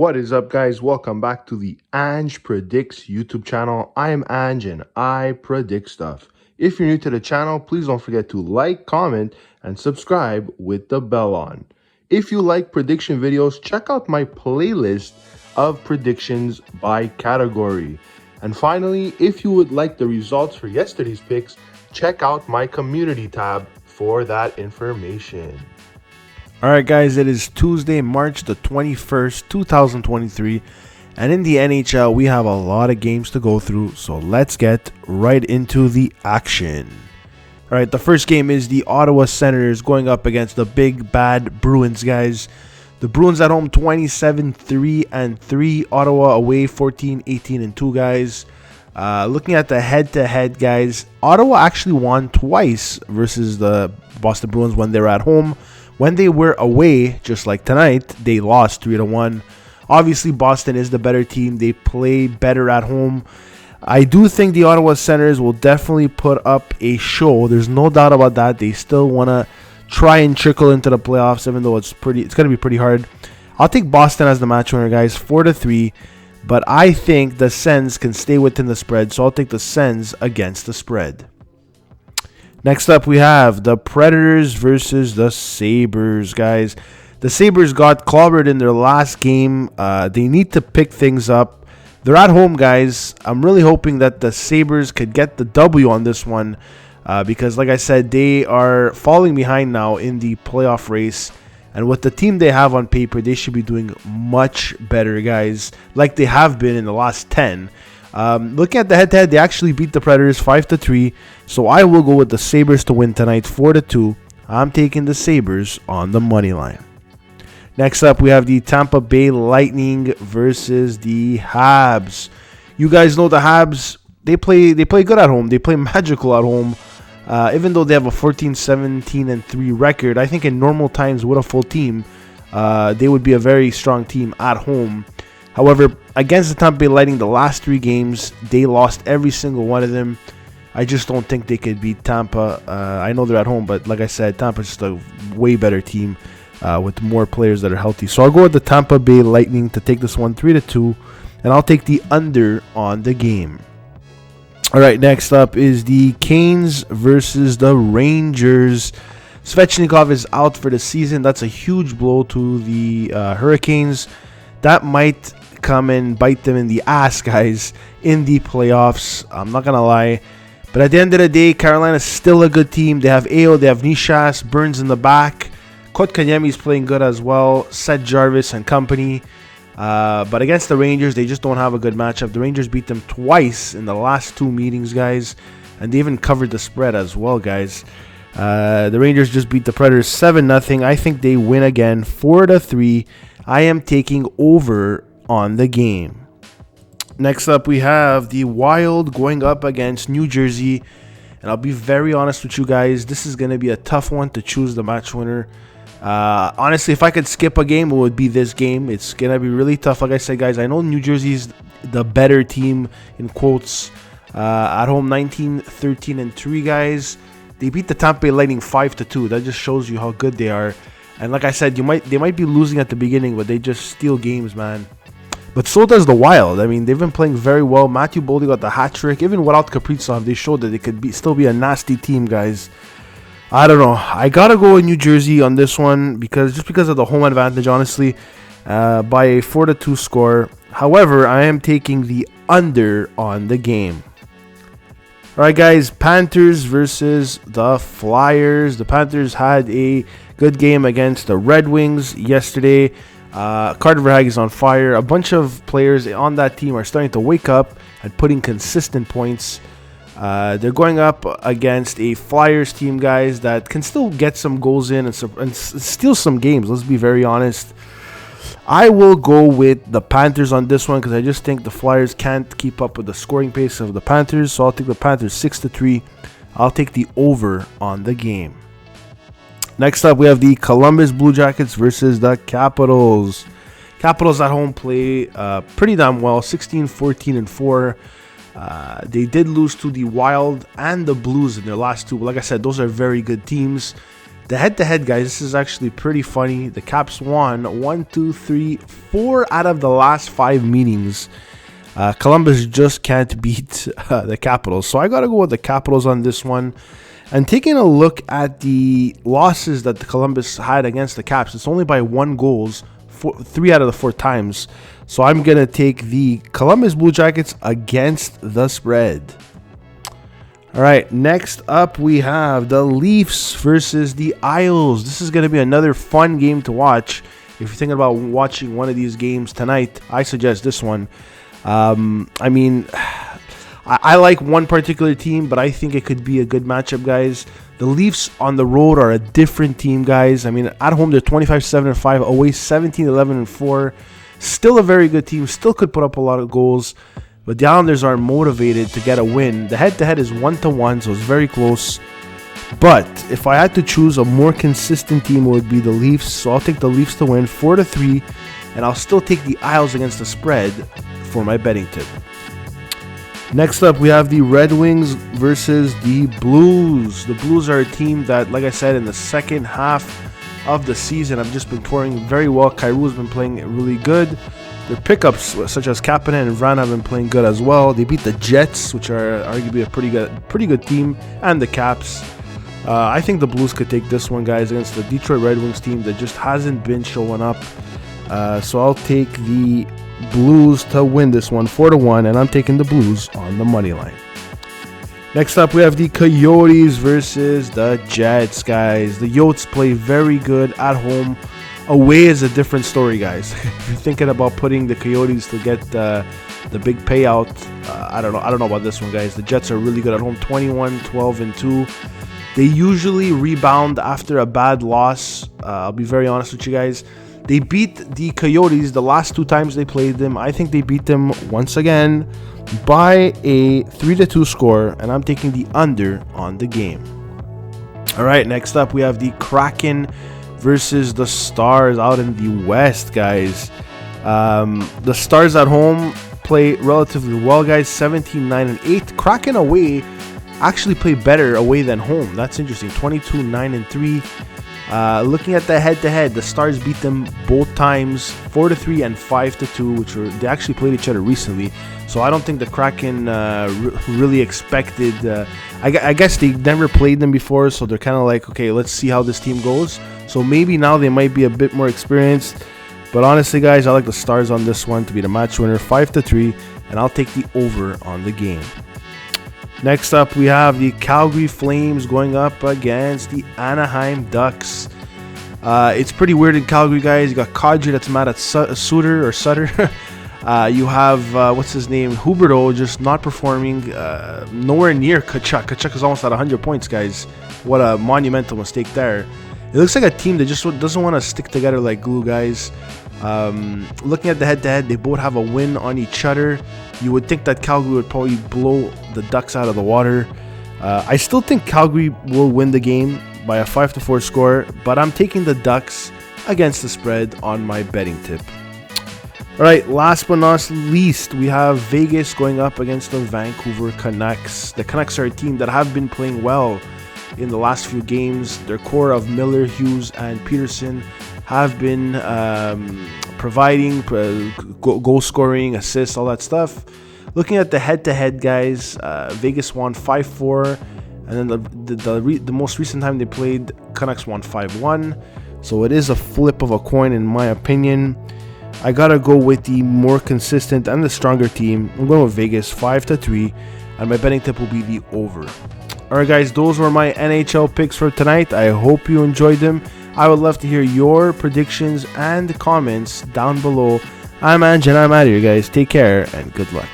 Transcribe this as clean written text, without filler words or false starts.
What is up, guys? Welcome back to the Ange Predicts YouTube channel. I am Ange and I predict stuff. If you're new to the channel, please don't forget to like, comment, and subscribe with the bell on. If you like prediction videos, check out my playlist of predictions by category. And finally, if you would like the results for yesterday's picks, check out my community tab for that information. All right, guys, it is Tuesday, March the 21st, 2023, and in the NHL, we have a lot of games to go through, so let's get right into the action. All right, the first game is the Ottawa Senators going up against the big bad Bruins, guys. The Bruins at home 27-3-3, Ottawa away 14-18-2, guys. Looking at the head-to-head, guys, Ottawa actually won twice versus the Boston Bruins when they were at home. When they were away, just like tonight, they lost 3-1. Obviously, Boston is the better team. They play better at home. I do think the Ottawa Senators will definitely put up a show. There's no doubt about that. They still want to try and trickle into the playoffs, even though it's going to be pretty hard. I'll take Boston as the match winner, guys, 4-3. But I think the Sens can stay within the spread, so I'll take the Sens against the spread. Next up, we have the Predators versus the Sabres, guys. The Sabres got clobbered in their last game. They need to pick things up. They're at home, guys. I'm really hoping that the Sabres could get the W on this one because, like I said, they are falling behind now in the playoff race. And with the team they have on paper, they should be doing much better, guys, like they have been in the last 10. Looking at the head-to-head, they actually beat the Predators 5-3. So I will go with the Sabres to win tonight 4-2. I'm taking the Sabres on the money line. Next up, we have the Tampa Bay Lightning versus the Habs. You guys know the Habs. They play good at home. They play magical at home. Even though they have a 14-17-3 record, I think in normal times with a full team, they would be a very strong team at home. However, against the Tampa Bay Lightning, the last 3 games, they lost every single one of them. I just don't think they could beat Tampa. I know they're at home, but like I said, Tampa's just a way better team with more players that are healthy. So I'll go with the Tampa Bay Lightning to take this one 3-2, and I'll take the under on the game. All right, next up is the Canes versus the Rangers. Svechnikov is out for the season. That's a huge blow to the Hurricanes. That might come and bite them in the ass, guys, in the playoffs. I'm not going to lie. But at the end of the day, Carolina's still a good team. They have Ayo, they have Nishas, Burns in the back. Kotkaniemi is playing good as well. Seth Jarvis and company. But against the Rangers, they just don't have a good matchup. The Rangers beat them twice in the last 2 meetings, guys. And they even covered the spread as well, guys. The Rangers just beat the Predators 7-0. I think they win again 4-3. I am taking over on the game. Next up, we have the Wild going up against New Jersey. And I'll be very honest with you guys. This is going to be a tough one to choose the match winner. Honestly, if I could skip a game, it would be this game. It's going to be really tough. Like I said, guys, I know New Jersey's the better team, in quotes. At home, 19-13-3, guys. They beat the Tampa Bay Lightning 5-2. That just shows you how good they are. And like I said, they might be losing at the beginning, but they just steal games, man. But so does the Wild. I mean, they've been playing very well. Matthew Boldy got the hat trick. Even without Kaprizov, they showed that they could still be a nasty team, guys. I don't know. I gotta go with New Jersey on this one because of the home advantage, honestly, by a 4-2 score. However, I am taking the under on the game. All right, guys, Panthers versus the Flyers. The Panthers had a good game against the Red Wings yesterday. Carter Verhaeghe is on fire. A bunch of players on that team are starting to wake up and putting consistent points. They're going up against a Flyers team, guys, that can still get some goals in and steal some games. Let's be very honest. I will go with the Panthers on this one because I just think the Flyers can't keep up with the scoring pace of the Panthers. So I'll take the Panthers 6-3. I'll take the over on the game. Next up, we have the Columbus Blue Jackets versus the Capitals. Capitals at home play pretty damn well, 16-14-4. They did lose to the Wild and the Blues in their last 2. But like I said, those are very good teams. The head-to-head, guys, this is actually pretty funny. The Caps won 1, 2, 3, 4 out of the last 5 meetings. Columbus just can't beat the Capitals. So I got to go with the Capitals on this one. And taking a look at the losses that the Columbus had against the Caps, it's only by 1 goal, 3 out of the 4 times. So I'm going to take the Columbus Blue Jackets against the spread. All right, next up we have the Leafs versus the Isles. This is going to be another fun game to watch. If you're thinking about watching one of these games tonight, I suggest this one. I mean, I like one particular team, but I think it could be a good matchup, guys. The Leafs on the road are a different team, guys. I mean, at home they're 25-7-5, away 17-11-4. Still a very good team. Still could put up a lot of goals. But the Islanders are motivated to get a win. The head-to-head is 1-1, so it's very close. But if I had to choose a more consistent team, it would be the Leafs. So I'll take the Leafs to win 4-3, and I'll still take the Isles against the spread for my betting tip. Next up, we have the Red Wings versus the Blues. The Blues are a team that, like I said, in the second half of the season, have just been pouring very well. Kyrou has been playing really good. Their pickups, such as Kapanen and Vrana, have been playing good as well. They beat the Jets, which are arguably a pretty good team, and the Caps. I think the Blues could take this one, guys, against the Detroit Red Wings team that just hasn't been showing up. So I'll take the Blues to win this one 4-1, and I'm taking the Blues on the money line. Next up, we have the Coyotes versus the Jets, guys. The Yotes play very good at home. Away is a different story, guys. If you're thinking about putting the Coyotes to get the big payout, I don't know about this one, guys. The Jets are really good at home, 21-12-2. They usually rebound after a bad loss. I'll be very honest with you guys. They beat the Coyotes the last 2 times they played them. I think they beat them once again by a 3-2 score, and I'm taking the under on the game. All right, next up we have the Kraken versus the Stars out in the West, guys. The Stars at home play relatively well, guys, 17-9-8. Kraken away actually play better away than home. That's interesting, 22-9-3. Looking at the head-to-head, the Stars beat them both times, 4-3 and 5-2, which they actually played each other recently. So I don't think the Kraken really expected. I guess they never played them before, so they're kind of like, okay, let's see how this team goes. So maybe now they might be a bit more experienced. But honestly, guys, I like the Stars on this one to be the match winner, 5-3, and I'll take the over on the game. Next up, we have the Calgary Flames going up against the Anaheim Ducks. It's pretty weird in Calgary, guys. You got Kadri that's mad at Sutter. You have, what's his name, Huberdeau, just not performing, nowhere near Tkachuk. Tkachuk is almost at 100 points, guys. What a monumental mistake there. It looks like a team that just doesn't want to stick together like glue, guys. Looking at the head-to-head, they both have a win on each other. You would think that Calgary would probably blow the Ducks out of the water. I still think Calgary will win the game by a 5-4 score, but I'm taking the Ducks against the spread on my betting tip. All right, last but not least, we have Vegas going up against the Vancouver Canucks. The Canucks are a team that have been playing well in the last few games. Their core of Miller, Hughes, and Peterson have been providing goal scoring, assists, all that stuff. Looking at the head-to-head, guys, Vegas won 5-4, and then the most recent time they played, Canucks won 5-1. So it is a flip of a coin, in my opinion. I gotta go with the more consistent and the stronger team. I'm going with Vegas 5-3, and my betting tip will be the over. Alright, guys, those were my NHL picks for tonight. I hope you enjoyed them. I would love to hear your predictions and comments down below. I'm Ange, and I'm out of here, guys. Take care and good luck.